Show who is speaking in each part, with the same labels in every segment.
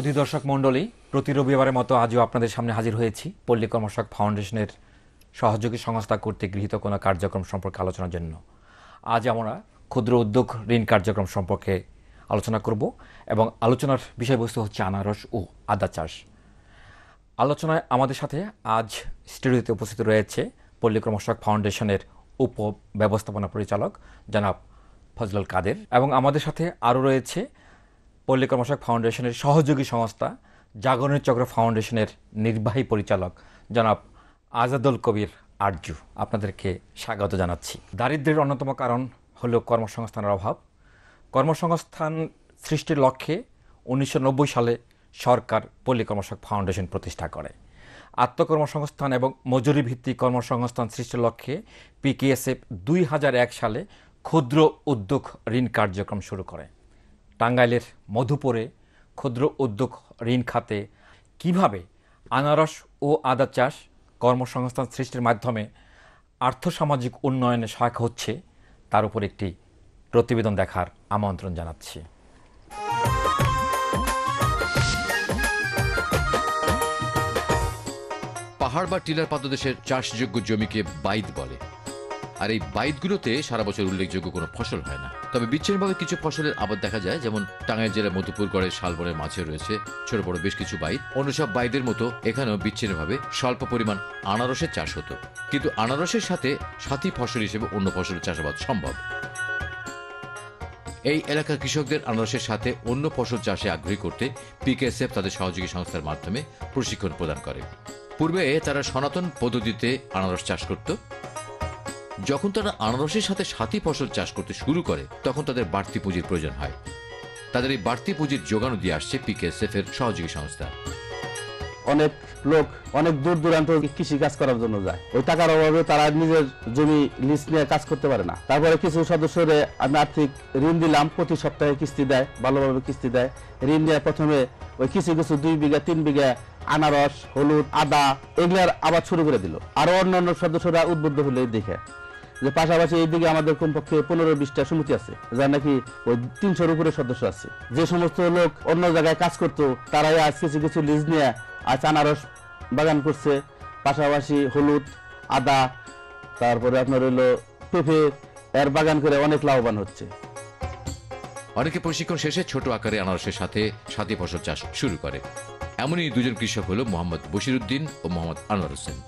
Speaker 1: সুধী দর্শক মণ্ডলী, প্রতি রবিবারের মতো আজও আপনাদের সামনে হাজির হয়েছি পল্লী কর্মসংস্থান ফাউন্ডেশনের সহযোগী সংস্থা কর্তৃক গৃহীত কোনো কার্যক্রম সম্পর্কে আলোচনার জন্য। আজ আমরা ক্ষুদ্র উদ্যোগ ঋণ কার্যক্রম সম্পর্কে আলোচনা করব এবং আলোচনার বিষয়বস্তু হচ্ছে আনারস ও আদা চাষ। আলোচনায় আমাদের সাথে আজ স্টুডিওতে উপস্থিত রয়েছে পল্লী কর্মসংস্থান ফাউন্ডেশনের উপ ব্যবস্থাপনা পরিচালক জনাব ফজলুল কাদের, এবং আমাদের সাথে আরও রয়েছে পল্লী কর্মসংস্থান ফাউন্ডেশনের সহযোগী সংস্থা জাগরণের চক্র ফাউন্ডেশনের নির্বাহী পরিচালক জনাব আজাদুল কবির আরজু। আপনাদেরকে স্বাগত জানাচ্ছি। দারিদ্র্যের অন্যতম কারণ হলো কর্মসংস্থানের অভাব। কর্মসংস্থান সৃষ্টির লক্ষ্যে 1990 সালে সরকার পল্লী কর্মসংস্থান ফাউন্ডেশন প্রতিষ্ঠা করে। আত্মকর্মসংস্থান এবং মজুরি ভিত্তিক কর্মসংস্থান সৃষ্টির লক্ষ্যে পিকেএসএফ 2001 সালে ক্ষুদ্র উদ্যোগ ঋণ কার্যক্রম শুরু করে। টাঙ্গাইলের মধুপুরে ক্ষুদ্র উদ্যোগ ঋণ খাতে কিভাবে আনারস ও আদা চাষ কর্মসংস্থান সৃষ্টির মাধ্যমে আর্থসামাজিক উন্নয়নে সহায়ক হচ্ছে তার উপর একটি প্রতিবেদন দেখার আমন্ত্রণ জানাচ্ছি।
Speaker 2: পাহাড় বা টিলার পাদদেশের চাষযোগ্য জমিকে বাইদ বলে, আর এই বাইদগুলোতে সারা বছর উল্লেখযোগ্য কোনো ফসল হয় না। তবে বিচ্ছিন্নভাবে কিছু ফসলের আবাদ দেখা যায়, যেমন টাঙ্গাইল জেলার মধুপুরগড়ের শালবনের মাঝে রয়েছে ছোট বড় বেশ কিছু বাইদ। অন্য সব বাইদের মতো এখানেও বিচ্ছিন্নভাবে স্বল্প পরিমাণ আনারসের চাষ হতো, কিন্তু আনারসের সাথে সাথী ফসল হিসেবে অন্য ফসলের চাষাবাদ সম্ভব। এই এলাকার কৃষকদের আনারসের সাথে অন্য ফসল চাষে আগ্রহী করতে পিকেএসএফ তাদের সহযোগী সংস্থার মাধ্যমে প্রশিক্ষণ প্রদান করে। পূর্বে তারা সনাতন পদ্ধতিতে আনারস চাষ করত। যখন তারা আনারসের সাথে সাথী ফসল চাষ করতে শুরু করে, তখন তাদের বাড়তি পুঁজির প্রয়োজন হয়। তাদের এই বাড়তি পুঁজির যোগান দিয়ে আসছে পিকেএসএফ এর সহযোগী সংস্থা।
Speaker 3: অনেক লোক অনেক দূর দূরান্ত কৃষি কাজ করার জন্য যায়, ওই টাকার অভাবে তারা নিজের জমি লিজ নিয়ে কাজ করতে পারে না। তারপরে কিছু সদস্যরে আমি আর্থিক ঋণ দিলাম, প্রতি সপ্তাহে কিস্তি দেয়, ভালোভাবে কিস্তি দেয়। ঋণ নিয়ে প্রথমে ওই কিছু 2 বিঘা 3 বিঘা আনারস, হলুদ, আদা এগুলার আবাদ শুরু করে দিল। আরো অন্যান্য সদস্যরা উদ্বুদ্ধ হলে দেখে যে পাশাপাশি এইদিকে আমাদের কমপক্ষে 15-20টা সমিতি আছে, যার নাকি ওই 300-র উপরে সদস্য আছে। যে সমস্ত লোক অন্য জায়গায় কাজ করতো তারাই আজ কিছু কিছু লিজ নিয়ে আজ আনারস বাগান করছে, পাশাপাশি হলুদ, আদা, তারপরে আপনার হইলো পেঁপে এর বাগান করে অনেক লাভবান হচ্ছে।
Speaker 2: অনেকে প্রশিক্ষণ শেষে ছোট আকারে আনারসের সাথে সাথী ফসল চাষ শুরু করে। এমনই দুজন কৃষক হলো মোহাম্মদ বশিরউদ্দিন ও মোহাম্মদ আনোয়ার হোসেন।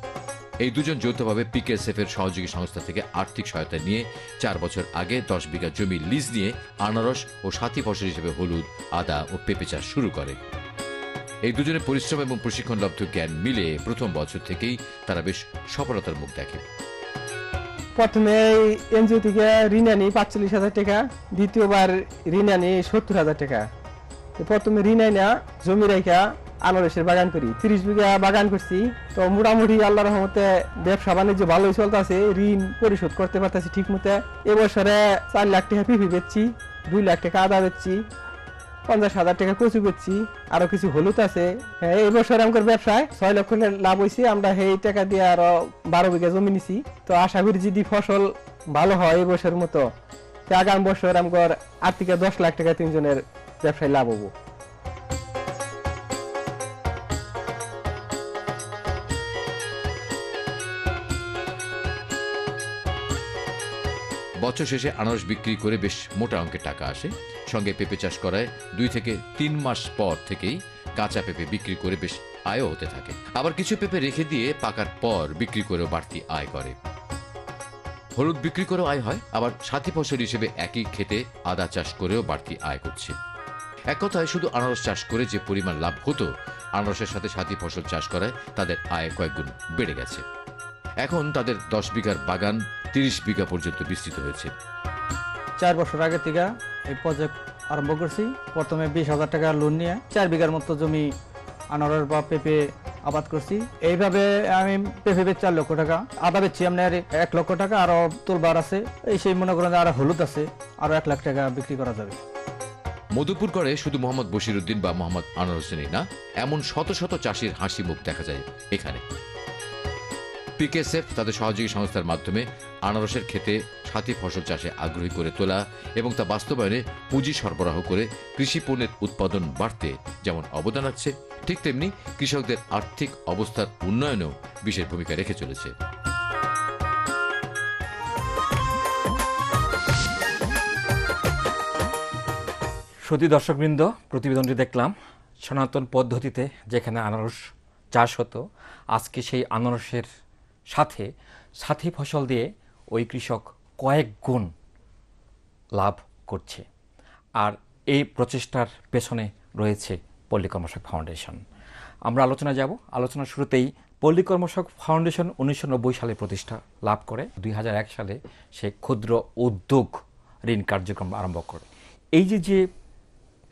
Speaker 2: এই দুজন যৌথভাবে পিকেএসএফ এর সহযোগী সংস্থা থেকে আর্থিক সহায়তা নিয়ে 4 বছর আগে 10 বিঘা জমি লিজ নিয়ে আনারস ও সাথী ফসল হিসেবে হলুদ, আদা ও পেঁপে চাষ শুরু করে। এই দুজনের পরিশ্রম এবং প্রশিক্ষণলব্ধ জ্ঞান মিলে প্রথম বছর থেকেই তারা বেশ সফলতার মুখ দেখে।
Speaker 4: প্রথমে এনজিও থেকে ঋণ আনি 45,000 টাকা, দ্বিতীয়বার ঋণ আনি 70,000 টাকা। প্রথমে ঋণ আনা জমি রেখা আনারসের বাগান করি, 30 বিঘা বাগান করছি। তো মোটামুটি আল্লাহর রহমতে ব্যবসা বাণিজ্য ভালোই চলতেছে, ঋণ পরিশোধ করতে পারতেছি ঠিক মতো। এবছরে 4 লাখ টাকা পেঁপে বেচছি, 2 লাখ টাকা আদা বেচছি, 50,000 টাকা কচু বেচছি, আরো কিছু হলুদ আছে। হ্যাঁ, এবছর আমার ব্যবসায় 6 লক্ষ লাভ হয়েছে। আমরা এই টাকা দিয়ে আরো 12 বিঘা জমি নিছি। তো আশা করি যদি ফসল ভালো হয় এবছর মতো, আগামী বছর আমার 8 থেকে 10 লাখ টাকা তিনজনের ব্যবসায় লাভ হবো।
Speaker 2: বছর শেষে আনারস বিক্রি করে বেশ মোটা অঙ্কের টাকা আসে। সঙ্গে পেঁপে চাষ করায় 2 থেকে 3 মাস পর থেকেই কাঁচা পেঁপে বিক্রি করে বেশ আয়ও হতে থাকে। আবার কিছু পেঁপে রেখে দিয়ে পাকার পর বিক্রি করেও বাড়তি আয় করে। হলুদ বিক্রি করেও আয় হয়, আবার সাথী ফসল হিসেবে একই ক্ষেতে আদা চাষ করেও বাড়তি আয় করছে। এক কথায় শুধু আনারস চাষ করে যে পরিমাণ লাভ হতো, আনারসের সাথে সাথী ফসল চাষ করায় তাদের আয় কয়েকগুণ বেড়ে গেছে। এখন তাদের 10 বিঘার বাগান 30 বিঘা পর্যন্ত বিস্তৃত হয়েছে।
Speaker 5: 4 বছর আগে থেকে এই প্রজেক্ট আরম্ভ করছি। প্রথমে 20,000 টাকা লোন নিয়ে 4 বিঘার মতো জমি আনারস বা পেঁপে আবাদ করছি। এইভাবে আমি পেঁপে বেচছি 4 লক্ষ টাকা, আদা বেচছি আপনার 1 লক্ষ টাকা, আরো তোলবার আছে, এই সেই মনে করেন আর হলুদ আছে, আরো 1 লাখ টাকা বিক্রি করা যাবে।
Speaker 2: মধুপুরগড়ে শুধু মোহাম্মদ বশিরউদ্দিন বা মোহাম্মদ আনোয়ার হোসেনই না, এমন শত শত চাষির হাসি মুখ দেখা যায় এখানে। পিকেএসএফ তাদের সহযোগী সংস্থার মাধ্যমে আনারসের ক্ষেতে সাথী ফসল চাষে আগ্রহী করে তোলা এবং তা বাস্তবায়নে পুঁজি সরবরাহ করে কৃষি পণ্যের উৎপাদন বাড়তে যেমন অবদান আছে, ঠিক তেমনি কৃষকদের আর্থিক অবস্থার উন্নয়নেও বিশেষ ভূমিকা রেখে চলেছে।
Speaker 1: শ্রোতা দর্শকবৃন্দ, প্রতিবেদনটি দেখলাম সনাতন পদ্ধতিতে যেখানে আনারস চাষ হতো, আজকে সেই আনারসের সাথে সাথী ফসল দিয়ে ওই কৃষক কয়েক গুণ লাভ করছে। আর এই প্রচেষ্টার পেছনে রয়েছে পল্লী কর্মশক ফাউন্ডেশন। আমরা আলোচনায় যাব। আলোচনার শুরুতেই পল্লী কর্মশক ফাউন্ডেশন 1990 সালে প্রতিষ্ঠা লাভ করে। 2001 সালে সে ক্ষুদ্র উদ্যোগ ঋণ কার্যক্রম আরম্ভ করে। এই যে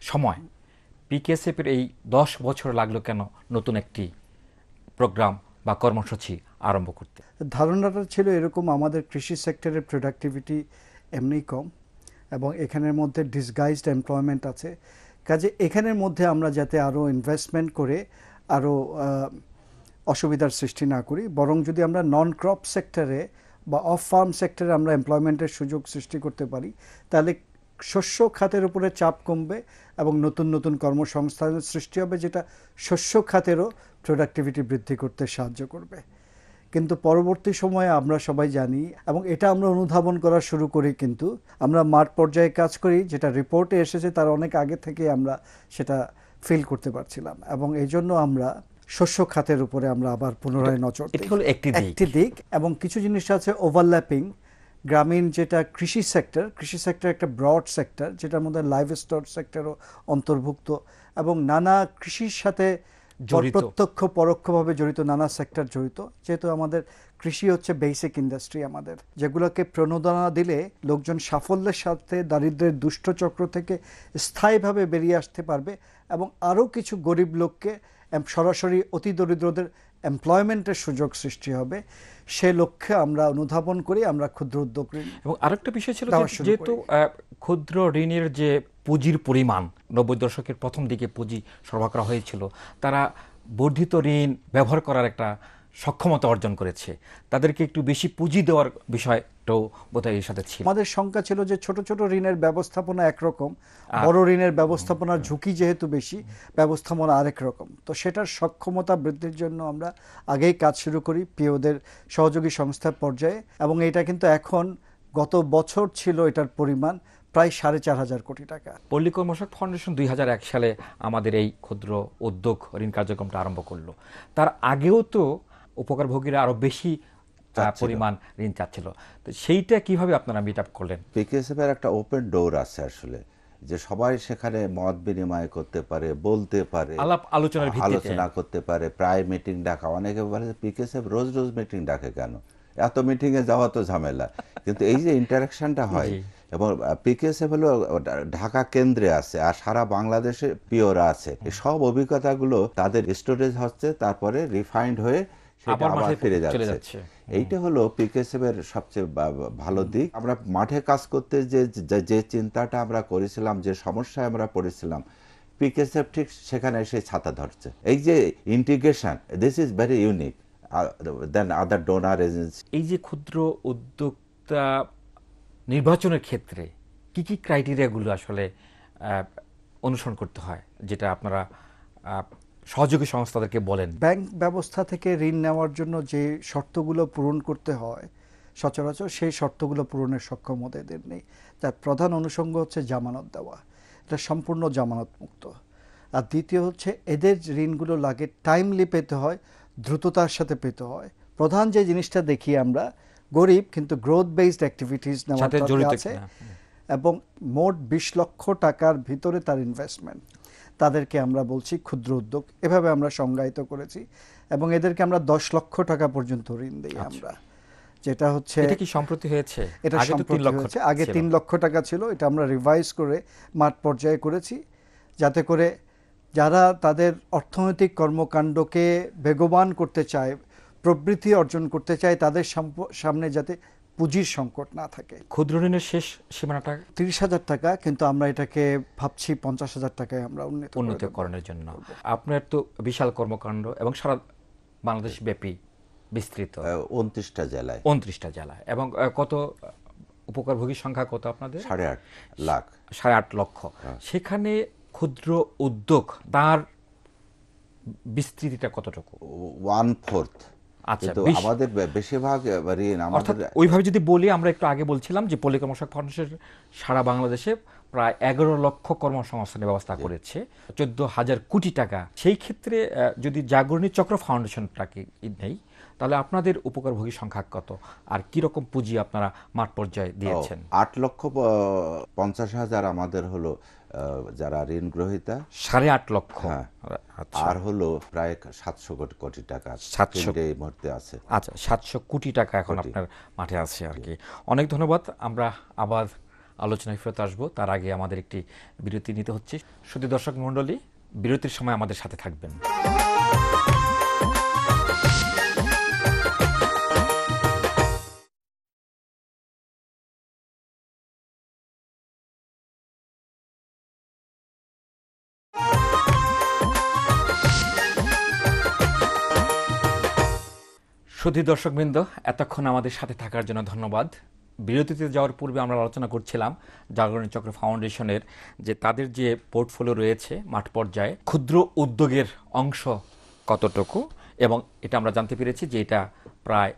Speaker 1: সময় পিকেএসএফের এই 10 বছর লাগলো কেন নতুন একটি প্রোগ্রাম বা কর্মসূচি আরম্ভ করতে?
Speaker 6: ধারণাটা ছিল এরকম, আমাদের কৃষি সেক্টরের প্রোডাক্টিভিটি এমনিই কম এবং এখানের মধ্যে ডিসগাইজড এমপ্লয়মেন্ট আছে। কাজে এখানের মধ্যে আমরা যাতে আরও ইনভেস্টমেন্ট করে আরও অসুবিধার সৃষ্টি না করি, বরং যদি আমরা নন ক্রপ সেক্টরে বা অফ ফার্ম সেক্টরে আমরা এমপ্লয়মেন্টের সুযোগ সৃষ্টি করতে পারি, তাহলে শস্য খাতের উপরে চাপ কমবে এবং নতুন নতুন কর্মসংস্থানের সৃষ্টি হবে, যেটা শস্য খাতেরও প্রোডাক্টিভিটি বৃদ্ধি করতে সাহায্য করবে। কিন্তু পরবর্তী সময়ে আমরা সবাই জানি এবং এটা আমরা অনুধাবন করা শুরু করি, কিন্তু আমরা মাঠ পর্যায়ে কাজ করি, যেটা রিপোর্টে এসেছে তার অনেক আগে থেকে আমরা সেটা ফিল করতে পারছিলাম এবং এই জন্য আমরা শস্য খাতের উপরে আমরা আবার পুনরায় নজর দিই।
Speaker 1: এটা হলো একটি
Speaker 6: দিক এবং কিছু জিনিস আছে ওভারল্যাপিং। গ্রামীণ যেটা কৃষি সেক্টর একটা ব্রড সেক্টর, যেটার মধ্যে লাইভ স্টক সেক্টরও অন্তর্ভুক্ত এবং নানা কৃষির সাথে প্রত্যক্ষ পরোক্ষভাবে জড়িত নানা সেক্টর জড়িত। যেহেতু আমাদের কৃষি হচ্ছে বেসিক ইন্ডাস্ট্রি, আমাদের যেগুলোকে প্রণোদনা দিলে লোকজন সাফল্যের সাথে দারিদ্র্যের দুষ্ট চক্র থেকে স্থায়ীভাবে বেরিয়ে আসতে পারবে এবং আরও কিছু গরিব লোককে সরাসরি অতি দরিদ্রদের এমপ্লয়মেন্টের সুযোগ সৃষ্টি হবে। সে লক্ষ্যে আমরা অনুধাবন করি, আমরা ক্ষুদ্র উদ্যোগ ঋণ।
Speaker 1: এবং আরেকটা বিষয় ছিল যেহেতু ক্ষুদ্র ঋণের যে পুঁজির পরিমাণ 90 দশকের প্রথম দিকে পুঁজি সরবরাহ করা হয়েছিল, তারা বর্ধিত ঋণ ব্যবহার করার একটা সক্ষমতা অর্জন করেছে। তাদেরকে একটু বেশি পুঁজি দেওয়ার বিষয়টাও বোধহয় এর সাথে ছিল।
Speaker 6: আমাদের শঙ্কা ছিল যে ছোট ছোট ঋণের ব্যবস্থাপনা একরকম, বড় ঋণের ব্যবস্থাপনার ঝুঁকি যেহেতু বেশি, ব্যবস্থাপনা আরেক রকম। তো সেটার সক্ষমতা বৃদ্ধির জন্য আমরা আগেই কাজ শুরু করি পিওদের সহযোগী সংস্থার পর্যায়ে এবং এটা কিন্তু এখন গত বছর ছিল এটার পরিমাণ প্রায় 4,500 কোটি টাকা।
Speaker 1: পল্লী কর্মশক ফাউন্ডেশন 2001 সালে আমাদের এই ক্ষুদ্র উদ্যোগ ঋণ কার্যক্রমটা আরম্ভ করলো। তার আগেও তো উপকারভোগীরা আরো বেশি পরিমাণ ঋণ চাচ্ছিল, তো সেইটা কিভাবে আপনারা মিট আপ করলেন?
Speaker 7: পিকেএসএফ এর একটা ওপেন ডোর আছে আসলে, যে সবাই সেখানে মত বিনিময় করতে পারে, বলতে পারে,
Speaker 1: আলাপ আলোচনার ভিত্তিতে
Speaker 7: আলোচনা করতে পারে, প্রায় মিটিং ডাকা। অনেকে বলে পিকেএসএফ রোজ রোজ মিটিং ডাকে কেন, এত মিটিং এ যাওয়া তো ঝামেলা। কিন্তু এই যে ইন্টারাকশনটা হয়, এবং পিকেএসএফ হলো ঢাকা কেন্দ্রে আছে আর সারা বাংলাদেশে পিওরা আছে, এই সব অভিজ্ঞতাগুলো তাদের স্টোরেজ হচ্ছে, তারপরে রিফাইন্ড হয়ে সেটা আবার ফিরে যাচ্ছে। এইটা হলো পিকেএসএফ এর সবচেয়ে ভালো দিক। আমরা মাঠে কাজ করতে যে চিন্তাটা আমরা করেছিলাম, যে সমস্যায় আমরা পড়েছিলাম, পিকেএসএফ ঠিক সেখানে এসে ছাতা ধরছে। এই যে integration, this is very unique than other donor agency.
Speaker 1: এই যে ক্ষুদ্র উদ্যোক্তা নির্বাচনের ক্ষেত্রে কি কি ক্রাইটেরিয়াগুলো আসলে অনুসরণ করতে হয়, যেটা আপনারা সহযোগী সংস্থাদেরকে বলেন?
Speaker 6: ব্যাংক ব্যবস্থা থেকে ঋণ নেওয়ার জন্য যে শর্তগুলো পূরণ করতে হয় সচরাচর, সেই শর্তগুলো পূরণের সক্ষমতা এদের নেই। তার প্রধান অনুষঙ্গ হচ্ছে জামানত দেওয়া, এটা সম্পূর্ণ জামানত মুক্ত। আর দ্বিতীয় হচ্ছে এদের ঋণগুলো লাগে টাইমলি পেতে হয়, দ্রুততার সাথে পেতে হয়। প্রধান যে জিনিসটা দেখি আমরা, গরিব কিন্তু গ্রোথ বেসড অ্যাক্টিভিটিস নেওয়ার আছে এবং মোট 20 লক্ষ টাকার ভিতরে তার ইনভেস্টমেন্ট, তাদেরকে আমরা বলছি ক্ষুদ্র উদ্যোগ। এভাবে আমরা সংজ্ঞায়িত করেছি এবং এদেরকে আমরা 10 লক্ষ টাকা পর্যন্ত ঋণ দিই আমরা, যেটা হচ্ছে
Speaker 1: এটা কি সম্প্রতি হয়েছে?
Speaker 6: এটা সম্প্রতি হয়েছে, আগে 3 লক্ষ টাকা ছিল, এটা আমরা রিভাইজ করে মাঠ পর্যায়ে করেছি, যাতে করে যারা তাদের অর্থনৈতিক কর্মকাণ্ডকে বেগবান করতে চায়, প্রবৃদ্ধি অর্জন করতে চায়, তাদের সামনে যাতে পুঁজির সংকট না থাকে।
Speaker 1: ক্ষুদ্র ঋণের শেষ সীমানাটা
Speaker 6: 30,000 টাকা, কিন্তু আমরা এটাকে ভাবছি 50,000 টাকায় আমরা উন্নীতকরণের
Speaker 1: জন্য। আপনার তো বিশাল কর্মকাণ্ড এবং সারা বাংলাদেশ ব্যাপী বিস্তৃত
Speaker 7: 29টা জেলায়
Speaker 1: 29টা জেলায়। এবং কত উপকারভোগীর সংখ্যা কত আপনাদের?
Speaker 7: 8.5 লাখ।
Speaker 1: 8.5 লক্ষ। সেখানে ক্ষুদ্র উদ্যোগ তার বিস্তৃতিটা কতটুকু?
Speaker 7: 1/4।
Speaker 1: আচ্ছা,
Speaker 7: কিন্তু
Speaker 1: 20
Speaker 7: আমাদের বেশিরভাগ ঋণ
Speaker 1: অর্থাৎ
Speaker 7: আমাদের
Speaker 1: ওইভাবে যদি বলি, আমরা একটু আগে বলছিলাম যে পল্লী কর্মসংস্থান ফাউন্ডেশন সারা বাংলাদেশে প্রায় 11 লক্ষ কর্মসংস্থানের ব্যবস্থা করেছে, 14,000 কোটি টাকা। সেই ক্ষেত্রে যদি জাগরণী চক্র ফাউন্ডেশনটাকে নেই, তাহলে আপনাদের উপকারভোগী সংখ্যা কত, আর কি রকম পুঁজি আপনারা মাঠ পর্যায়ে দিয়েছেন?
Speaker 7: 8,50,000 আমাদের হলো যারা ঋণ গ্রহীতা,
Speaker 1: 8.5 লক্ষ।
Speaker 7: হ্যাঁ।
Speaker 1: আচ্ছা,
Speaker 7: আর হলো প্রায় 700 কোটি টাকা
Speaker 1: 700
Speaker 7: এই মুহূর্তে আছে।
Speaker 1: আচ্ছা, 700 কোটি টাকা এখন আপনার মাঠে আছে আর কি। অনেক ধন্যবাদ। আমরা আবার আলোচনায় ফেরত আসবো, তার আগে আমাদের একটি বিরতি নিতে হচ্ছে। শুধু দর্শক মণ্ডলী, বিরতির সময় আমাদের সাথে থাকবেন। সুধী দর্শকবৃন্দ, এতক্ষণ আমাদের সাথে থাকার জন্য ধন্যবাদ। বিরতিতে যাওয়ার পূর্বে আমরা আলোচনা করছিলাম জাগরণী চক্র ফাউন্ডেশনের যে তাদের যে পোর্টফোলিও রয়েছে মাঠ পর্যায়ে, ক্ষুদ্র উদ্যোগের অংশ কতটুকু, এবং এটা আমরা জানতে পেরেছি যে এটা প্রায়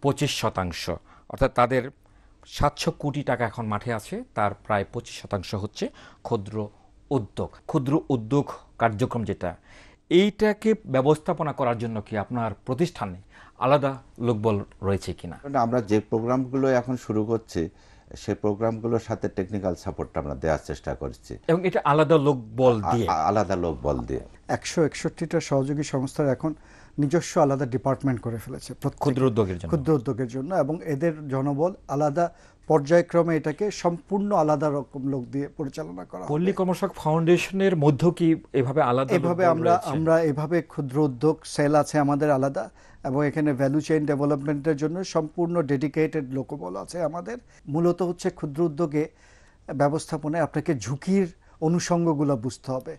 Speaker 1: 25%। অর্থাৎ তাদের 700 কোটি টাকা এখন মাঠে আছে, তার প্রায় 25% হচ্ছে ক্ষুদ্র উদ্যোগ। ক্ষুদ্র উদ্যোগ কার্যক্রম যেটা, এইটাকে ব্যবস্থাপনা করার জন্য কি আপনার প্রতিষ্ঠানে আলাদা লোকবল রয়েছে কিনা?
Speaker 7: আমরা যে প্রোগ্রামগুলো এখন শুরু করছি, সেই প্রোগ্রামগুলোর সাথে টেকনিক্যাল সাপোর্টটা আমরা দেওয়ার চেষ্টা করছি,
Speaker 1: এবং এটা আলাদা লোকবল দিয়ে?
Speaker 7: আলাদা লোকবল দিয়ে।
Speaker 6: 161টা সহযোগী সংস্থার এখন নিজস্ব আলাদা ডিপার্টমেন্ট করে ফেলেছে
Speaker 1: ক্ষুদ্র উদ্যোগের জন্য,
Speaker 6: ক্ষুদ্র উদ্যোগের জন্য, এবং এদের জনবল আলাদা পর্যায়ক্রমে এটাকে সম্পূর্ণ আলাদা রকম লোক দিয়ে পরিচালনা করা হবে।
Speaker 1: পল্লী কর্মসংস্থান ফাউন্ডেশনের মধ্যে কি এভাবে আলাদা
Speaker 6: এভাবে আমরা এভাবে ক্ষুদ্র উদ্যোগ সেল আছে আমাদের আলাদা, এবং এখানে ভ্যালু চেইন ডেভেলপমেন্টের জন্য সম্পূর্ণ ডেডিকেটেড লোকবল আছে আমাদের। মূলত হচ্ছে ক্ষুদ্র উদ্যোগে ব্যবস্থাপনায় আপনাকে ঝুঁকির অনুষঙ্গগুলো বুঝতে হবে।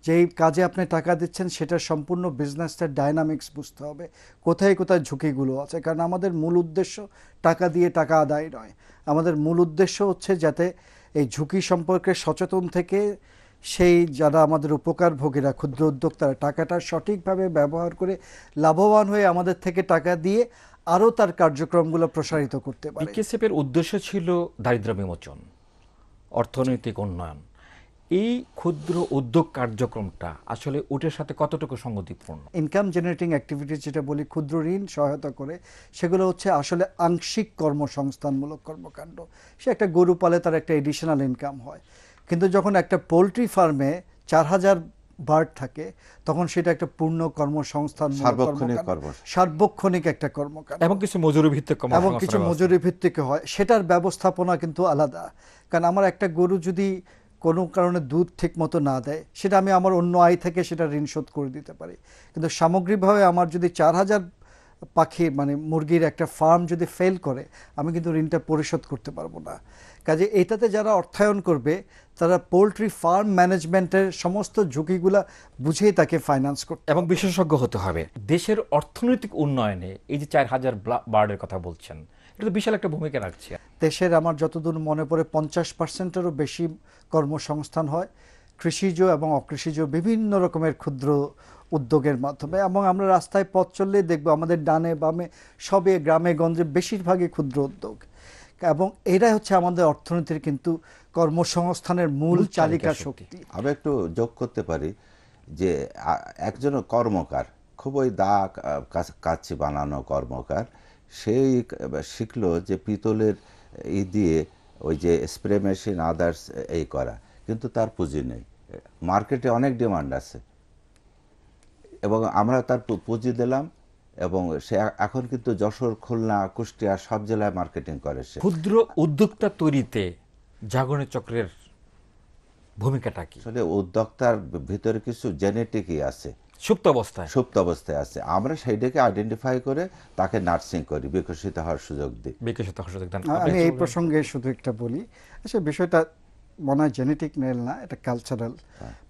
Speaker 6: যেই কাজে আপনি টাকা দিচ্ছেন সেটার সম্পূর্ণ বিজনেসটার ডায়নামিক্স বুঝতে হবে, কোথায় কোথায় ঝুঁকিগুলো আছে। কারণ আমাদের মূল উদ্দেশ্য টাকা দিয়ে টাকা আদায় নয়, আমাদের মূল উদ্দেশ্য হচ্ছে যাতে এই ঝুঁকি সম্পর্কে সচেতন থেকে সেই যারা আমাদের উপকারভোগীরা ক্ষুদ্র উদ্যোক্তারা টাকাটা সঠিকভাবে ব্যবহার করে লাভবান হয়ে আমাদের থেকে টাকা দিয়ে আরও তার কার্যক্রমগুলো প্রসারিত করতে পারে।
Speaker 1: বিকেএসএফ এর উদ্দেশ্য ছিল দারিদ্র্য বিমোচন, অর্থনৈতিক উন্নয়ন। এই ক্ষুদ্র উদ্যোগ কার্যক্রমটা আসলে ওটার সাথে কতটুকু সঙ্গতিপূর্ণ?
Speaker 6: ইনকাম জেনারেটিং অ্যাক্টিভিটিস যেটা বলি, ক্ষুদ্র ঋণ সহায়তা করে, সেগুলো হচ্ছে আসলে আংশিক কর্মসংস্থানমূলক কর্মকাণ্ড। সে একটা গরু পালে, তার একটা এডিশনাল ইনকাম হয়, কিন্তু যখন একটা পোলট্রি ফার্মে 4,000 বার্ড থাকে তখন সেটা একটা পূর্ণ কর্মসংস্থান, সার্বক্ষণিক একটা কর্মকাণ্ড,
Speaker 1: এবং কিছু মজুরি ভিত্তিক
Speaker 6: এবং কিছু মজুরি ভিত্তিক হয়। সেটার ব্যবস্থাপনা কিন্তু আলাদা। কারণ আমার একটা গরু যদি কোনো কারণে দুধ ঠিক মতো না দেয়, সেটা আমি আমার অন্য আয় থেকে সেটা ঋণ শোধ করে দিতে পারি, কিন্তু সামগ্রিকভাবে আমার যদি 4,000 পাখি মানে মুরগির একটা ফার্ম যদি ফেল করে, আমি কিন্তু ঋণটা পরিশোধ করতে পারবো না। কাজে এটাতে যারা অর্থায়ন করবে তারা পোলট্রি ফার্ম ম্যানেজমেন্টের সমস্ত ঝুঁকিগুলা বুঝেই তাকে ফাইন্যান্স করতে
Speaker 1: এবং বিশেষজ্ঞ হতে হবে। দেশের অর্থনৈতিক উন্নয়নে এই যে 4,000 বার্ডের কথা বলছেন, এটা তো বিশাল একটা ভূমিকা রাখছে।
Speaker 6: দেশের আমার যতদূর মনে পড়ে 50%-এরও বেশি কর্মসংস্থান হয় কৃষিজ এবং অকৃষিজ বিভিন্ন রকমের ক্ষুদ্র উদ্যোগের মাধ্যমে। এবং আমরা রাস্তায় পথ চললেই দেখবো আমাদের ডানে বামে সবে গ্রামে গঞ্জে বেশিরভাগই ক্ষুদ্র উদ্যোগ, এবং এটাই হচ্ছে আমাদের অর্থনীতির কিন্তু কর্মসংস্থানের মূল চালিকা শক্তি।
Speaker 7: আমি একটু যোগ করতে পারি যে একজন কর্মকার, খুবই দা কাচ্চি বানানো কর্মকার, সেই শিখলো যে পিতলের দিয়ে ওই যে স্প্রে মেশিন আদার্স এই করা, কিন্তু তার পুঁজি নেই। মার্কেটে অনেক ডিমান্ড আছে এবং আমরা তার পুঁজি দিলাম, এবং সে এখন কিন্তু যশোর, খুলনা, কুষ্টিয়া সব জেলায় মার্কেটিং করে। সে
Speaker 1: ক্ষুদ্র উদ্যোক্তা তৈরিতে জাগরণী চক্রের ভূমিকাটা কি?
Speaker 7: আসলে উদ্যোক্তার ভিতরে কিছু জেনেটিকই আছে, সুপ্ত অবস্থায় আছে। আমরা সেইটাকে আইডেন্টিফাই করে তাকে নার্সিং করি, বিকশিত হওয়ার সুযোগ দিই।
Speaker 6: আমি এই প্রসঙ্গে শুধু একটা বলি, আসলে বিষয়টা মনে হয় জেনেটিক নেল না, এটা কালচারাল।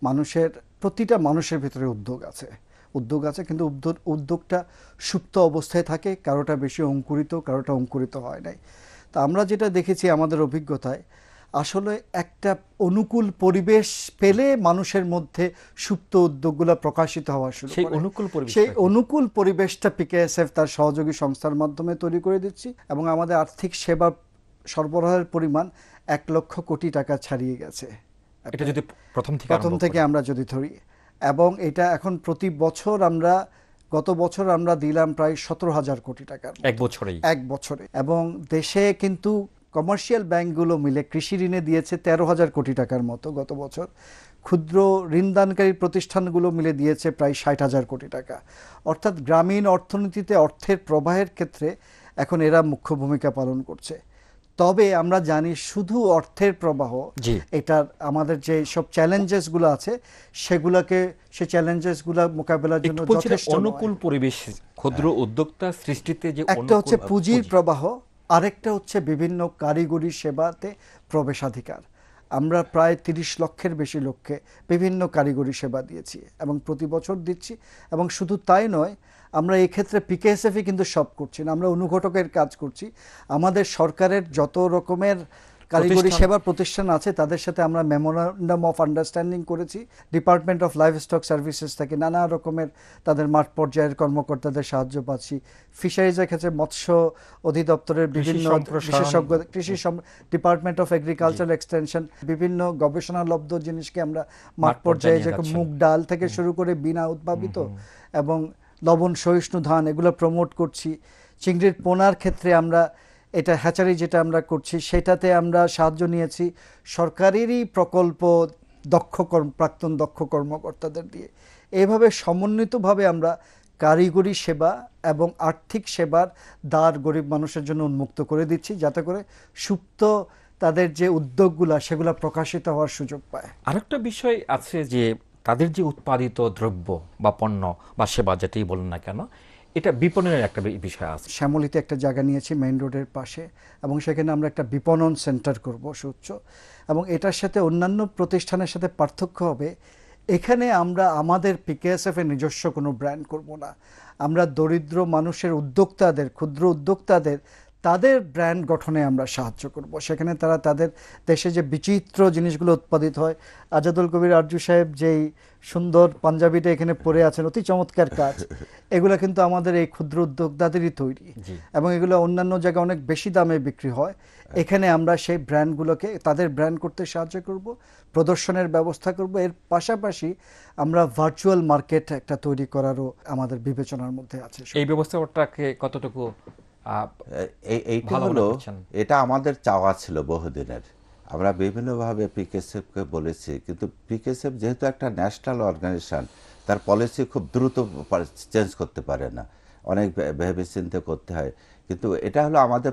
Speaker 6: মানুষের প্রতিটা মানুষের ভিতরে উদ্যোগ আছে, উদ্যোগ আছে, কিন্তু উদ্যোগটা সুপ্ত অবস্থায় থাকে, কারোটা বেশি অঙ্কুরিত, কারোটা অঙ্কুরিত হয় নাই। তা আমরা যেটা দেখেছি আমাদের অভিজ্ঞতায়, আসলে একটা অনুকূল পরিবেশ পেলে মানুষের মধ্যে সুপ্ত উদ্যোগগুলো প্রকাশিত হওয়া শুরু
Speaker 1: সেই
Speaker 6: করে।
Speaker 1: অনুকূল পরিবেশ
Speaker 6: সেই অনুকূল পরিবেশটা পিকেএসএফ তার সহযোগী সংস্থার মাধ্যমে তৈরি করে দিচ্ছি, এবং আমাদের আর্থিক সেবা সরবরাহের পরিমাণ 1 লক্ষ কোটি টাকা ছাড়িয়ে গেছে
Speaker 1: এটা যদি প্রথম
Speaker 6: থেকে আমরা যদি ধরি। এবং এটা এখন প্রতি বছর আমরা, গত বছর আমরা দিলাম প্রায় 17,000 কোটি টাকা এক বছরে। এবং দেশে কিন্তু কমার্শিয়াল ব্যাংকগুলো মিলে কৃষি ঋণে দিয়েছে 13,000 কোটি টাকার মতো গত বছর। ক্ষুদ্র ঋণদানকারী প্রতিষ্ঠানগুলো মিলে দিয়েছে প্রায় 60,000 কোটি টাকা। অর্থাৎ গ্রামীণ অর্থনীতিতে অর্থের প্রবাহের ক্ষেত্রে এখন এরা মুখ্য ভূমিকা পালন করছে। তবে আমরা জানি শুধু অর্থের প্রবাহ, এটা আমাদের যে সব চ্যালেঞ্জেসগুলো আছে সেগুলোকে, সেই চ্যালেঞ্জেসগুলো মোকাবেলার জন্য যথেষ্ট
Speaker 1: অনুকূল পরিবেশ ক্ষুদ্র উদ্যোক্তা সৃষ্টিতে যে
Speaker 6: একটা হচ্ছে পুঁজির প্রবাহ, আরেকটা হচ্ছে বিভিন্ন কারিগরি সেবাতে প্রবেশাধিকার। আমরা প্রায় 30 লক্ষের বেশি লোককে বিভিন্ন কারিগরি সেবা দিয়েছি এবং প্রতি বছর দিচ্ছি। এবং শুধু তাই নয়, আমরা এক্ষেত্রে পিকেএসএফই কিন্তু সব করছি না, আমরা অনুঘটকের কাজ করছি। আমাদের সরকারের যত রকমের কারিগরি সেবা প্রতিষ্ঠান আছে তাদের সাথে আমরা মেমোরান্ডাম অফ আন্ডারস্ট্যান্ডিং করেছি। Department of live stock services থেকে নানা রকমের তাদের মাঠ পর্যায়ের কর্মকর্তাদের সাহায্য পাচ্ছি। ফিশারিজের ক্ষেত্রে মৎস্য অধিদপ্তরের বিভিন্ন বিশেষজ্ঞ, কৃষি ডিপার্টমেন্ট অফ এগ্রিকালচার এক্সটেনশন, বিভিন্ন গবেষণালব্ধ জিনিসকে আমরা মাঠ পর্যায়ে, যে মুগ ডাল থেকে শুরু করে বিনা উদ্ভাবিত এবং লবণ সহিষ্ণু ধান, এগুলো প্রমোট করছি। চিংড়ির পোনার ক্ষেত্রে আমরা এটা হ্যাচারি যেটা আমরা করছি সেটাতে আমরা সাহায্য নিয়েছি সরকারেরই প্রকল্প প্রাক্তন দক্ষ কর্মকর্তাদের দিয়ে। এইভাবে সমন্বিতভাবে আমরা কারিগরি সেবা এবং আর্থিক সেবার দ্বার গরিব মানুষের জন্য উন্মুক্ত করে দিচ্ছি, যাতে করে সুপ্ত তাদের যে উদ্যোগগুলো সেগুলো প্রকাশিত হওয়ার সুযোগ পায়।
Speaker 1: আরেকটা বিষয় আছে যে তাদের যে উৎপাদিত দ্রব্য বা পণ্য বা সেবা যেটাই বলুন না কেন, এটা বিপণনের একটা বিষয় আছে।
Speaker 6: শ্যামলীতে একটা জায়গা নিয়েছি মেইন রোডের পাশে, এবং সেখানে আমরা একটা বিপণন সেন্টার করব সুচ্চ। এবং এটার সাথে অন্যান্য প্রতিষ্ঠানের সাথে পার্থক্য হবে, এখানে আমরা আমাদের পিকেএসএফ এর নিজস্ব কোনো ব্র্যান্ড করব না। আমরা দরিদ্র মানুষের উদ্যোক্তাদের, ক্ষুদ্র উদ্যোক্তাদের, তাদের ব্র্যান্ড গঠনে আমরা সাহায্য করব। সেখানে তারা তাদের দেশে যে বিচিত্র জিনিসগুলো উৎপাদিত হয়, আজাদুল কবির আরজু সাহেব যেই সুন্দর পাঞ্জাবিটা এখানে পরে আছেন, অতি চমৎকার কাজ, এগুলো কিন্তু আমাদের এই ক্ষুদ্র উদ্যোক্তাদেরই তৈরি, এবং এগুলো অন্যান্য জায়গায় অনেক বেশি দামে বিক্রি হয়। এখানে আমরা সেই ব্র্যান্ডগুলোকে তাদের ব্র্যান্ড করতে সাহায্য করব, প্রদর্শনের ব্যবস্থা করব। এর পাশাপাশি আমরা ভার্চুয়াল মার্কেট একটা তৈরি করারও আমাদের বিবেচনার মধ্যে আছে।
Speaker 1: এই ব্যবস্থাটাকে কতটুকু
Speaker 7: এইটা হলো, এটা আমাদের চাওয়া ছিল বহুদিনের। আমরা বিভিন্নভাবে পিকেএসএফকে বলেছি, কিন্তু পিকেএসএফ যেহেতু একটা ন্যাশনাল অর্গানাইজেশন, তার পলিসি খুব দ্রুত চেঞ্জ করতে পারে না, অনেক ভেবে চিন্তে করতে হয়। কিন্তু এটা হলো আমাদের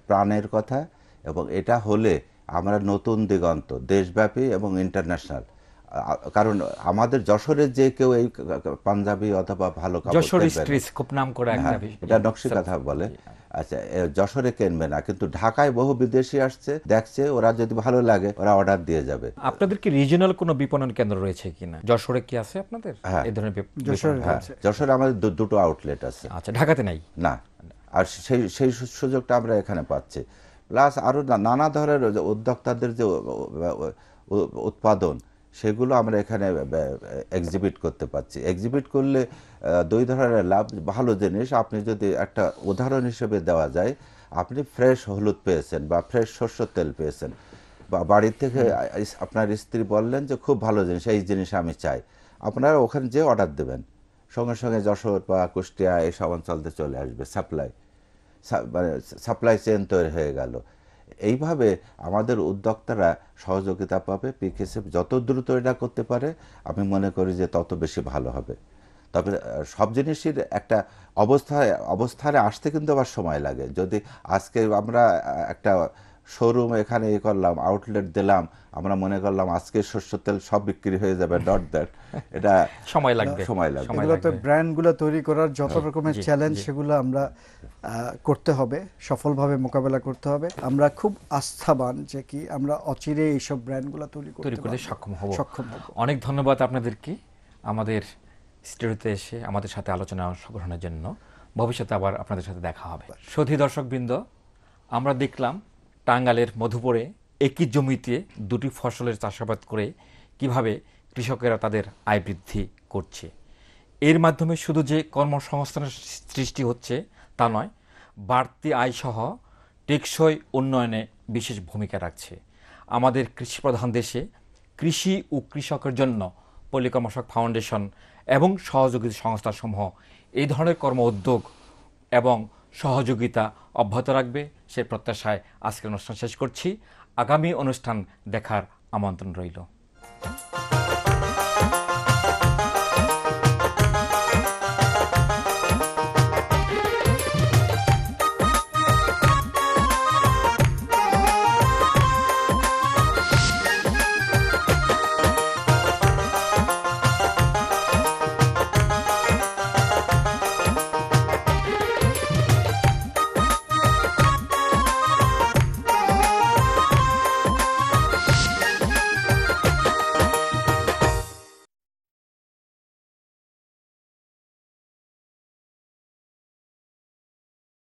Speaker 7: প্রাণের কথা, এবং এটা হলে আমরা নতুন দিগন্ত দেশব্যাপী এবং ইন্টারন্যাশনাল। কারণ আমাদের যশোরের যে কেউ এই পাঞ্জাবি অথবা ভালো এটা নকশি কথা বলে, আচ্ছা যশোরে কিনবে না, কিন্তু ঢাকায় বহু বিদেশি আসছে, দেখছে, ওরা যদি ভালো লাগে ওরা অর্ডার দিয়ে যাবে।
Speaker 1: আপনাদের কি রিজিওনাল কোনো বিপণন কেন্দ্র রয়েছে কিনা? যশোরে কি আছে আপনাদের?
Speaker 7: হ্যাঁ, যশোরে আমাদের দুটো আউটলেট আছে।
Speaker 1: আচ্ছা, ঢাকাতে নাই
Speaker 7: না, আর সেই সুযোগটা আমরা এখানে পাচ্ছি। প্লাস আরো নানা ধরনের উদ্যোক্তাদের যে উৎপাদন, সেগুলো আমরা এখানে এক্সিবিট করতে পারছি। এক্সিবিট করলে দুই ধরনের লাভ। ভালো জিনিস, আপনি যদি একটা উদাহরণ হিসেবে দেওয়া যায়, আপনি ফ্রেশ হলুদ পেয়েছেন বা ফ্রেশ সরষের তেল পেয়েছেন, বা বাড়ির থেকে আপনার স্ত্রী বললেন যে খুব ভালো জিনিস, এই জিনিস আমি চাই, আপনারা ওখানে যে অর্ডার দেবেন, সঙ্গে সঙ্গে যশোর বা কুষ্টিয়া এইসব অঞ্চলতে চলে আসবে, সাপ্লাই চেইন তৈরি হয়ে গেল। এইভাবে আমাদের উদ্যোক্তারা সহযোগিতা পাবে। পিকেএসএফ যত দ্রুত এটা করতে পারে, আমি মনে করি যে তত বেশি ভালো হবে। তবে সব জিনিসের একটা অবস্থায় আসতে কিন্তু আবার সময় লাগে। যদি আজকে আমরা একটা শোরুম এখানে করলাম, আউটলেট দিলাম, আমরা মনে করলাম আজকে সরষের তেল সব বিক্রি হয়ে যাবে, ডট দ্যাট, এটা সময় লাগবে।
Speaker 6: এগুলোতে ব্র্যান্ডগুলো তৈরি করার যত রকমের চ্যালেঞ্জ, সেগুলো আমরা করতে হবে, সফলভাবে মোকাবেলা করতে হবে। আমরা খুব আস্থাবান যে কি আমরা অচিরে এইসব ব্র্যান্ডগুলো তৈরি করতে সক্ষম হব।
Speaker 1: অনেক ধন্যবাদ আপনাদেরকে আমাদের স্টুডিওতে এসে আমাদের সাথে আলোচনায় অংশগ্রহণের জন্য। ভবিষ্যতে আবার আপনাদের সাথে দেখা হবে। সুধী দর্শকবৃন্দ, আমরা দেখলাম টাঙ্গাইলের মধুপুরে একই জমিতে দুটি ফসলের চাষাবাদ করে কিভাবে কৃষকেরা তাদের আয় বৃদ্ধি করছে। এর মাধ্যমে শুধু যে কর্মসংস্থানের সৃষ্টি হচ্ছে তা নয়, বাড়তি আয়সহ টেকসই উন্নয়নে বিশেষ ভূমিকা রাখছে। আমাদের কৃষিপ্রধান দেশে কৃষি ও কৃষকের জন্য পল্লী কর্মসংস্থান ফাউন্ডেশন এবং সহযোগী সংস্থাসমূহ এই ধরনের কর্ম উদ্যোগ এবং সহযোগিতা অব্যাহত রাখবে সে প্রত্যাশায় আজকের অনুষ্ঠান শেষ করছি। আগামী অনুষ্ঠান দেখার আমন্ত্রণ রইল।